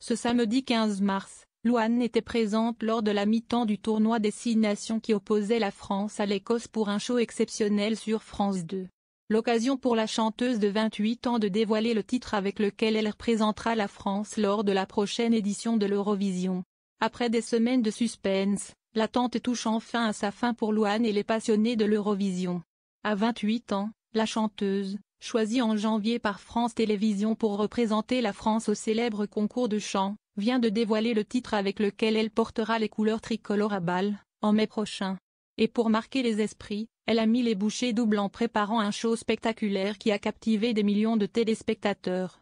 Ce samedi 15 mars, Louane était présente lors de la mi-temps du tournoi des 6 nations qui opposait la France à l'Écosse pour un show exceptionnel sur France 2. L'occasion pour la chanteuse de 28 ans de dévoiler le titre avec lequel elle représentera la France lors de la prochaine édition de l'Eurovision. Après des semaines de suspense, l'attente touche enfin à sa fin pour Louane et les passionnés de l'Eurovision. À 28 ans, la chanteuse, choisie en janvier par France Télévisions pour représenter la France au célèbre concours de chant, vient de dévoiler le titre avec lequel elle portera les couleurs tricolores à Bâle, en mai prochain. Et pour marquer les esprits, elle a mis les bouchées doubles en préparant un show spectaculaire qui a captivé des millions de téléspectateurs.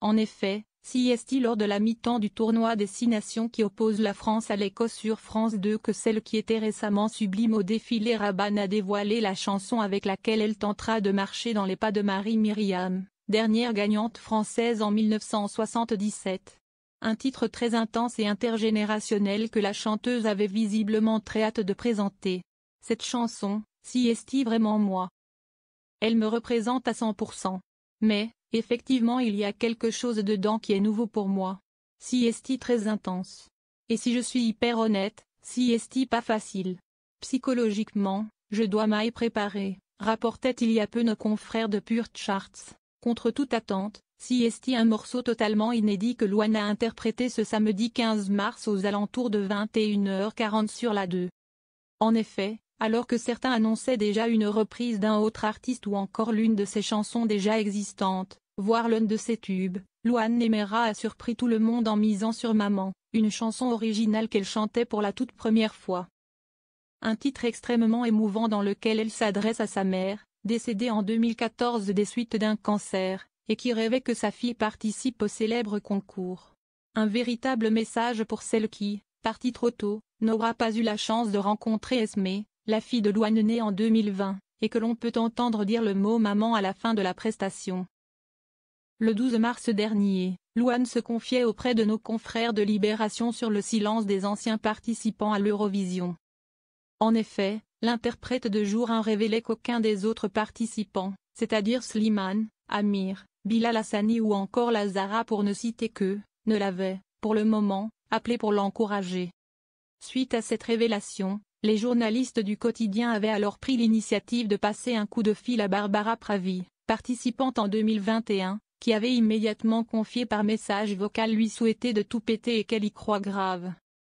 En effet, CST lors de la mi-temps du tournoi des 6 nations qui oppose la France à l'Écosse sur France 2 que celle qui était récemment sublime au défilé Rabanne a dévoilé la chanson avec laquelle elle tentera de marcher dans les pas de Marie-Myriam, dernière gagnante française en 1977. Un titre très intense et intergénérationnel que la chanteuse avait visiblement très hâte de présenter. Cette chanson, CST vraiment moi. Elle me représente à 100%. Mais, effectivement il y a quelque chose dedans qui est nouveau pour moi. CST très intense. Et si je suis hyper honnête, CST pas facile. Psychologiquement, je dois m'y préparer, rapportait il y a peu nos confrères de Pure Charts. Contre toute attente, CST un morceau totalement inédit que Louane a interprété ce samedi 15 mars aux alentours de 21h40 sur la 2. En effet, alors que certains annonçaient déjà une reprise d'un autre artiste ou encore l'une de ses chansons déjà existantes, voire l'un de ses tubes, Louane Nemera a surpris tout le monde en misant sur Maman, une chanson originale qu'elle chantait pour la toute première fois. Un titre extrêmement émouvant dans lequel elle s'adresse à sa mère, décédée en 2014 des suites d'un cancer, et qui rêvait que sa fille participe au célèbre concours. Un véritable message pour celle qui, partie trop tôt, n'aura pas eu la chance de rencontrer Esmé, la fille de Louane née en 2020, et que l'on peut entendre dire le mot maman à la fin de la prestation. Le 12 mars dernier, Louane se confiait auprès de nos confrères de Libération sur le silence des anciens participants à l'Eurovision. En effet, l'interprète de jour 1 révélait qu'aucun des autres participants, c'est-à-dire Slimane, Amir, Bilal Hassani ou encore Lazara pour ne citer que, ne l'avait, pour le moment, appelé pour l'encourager. Suite à cette révélation, les journalistes du quotidien avaient alors pris l'initiative de passer un coup de fil à Barbara Pravi, participante en 2021, qui avait immédiatement confié par message vocal lui souhaiter de tout péter et qu'elle y croit grave.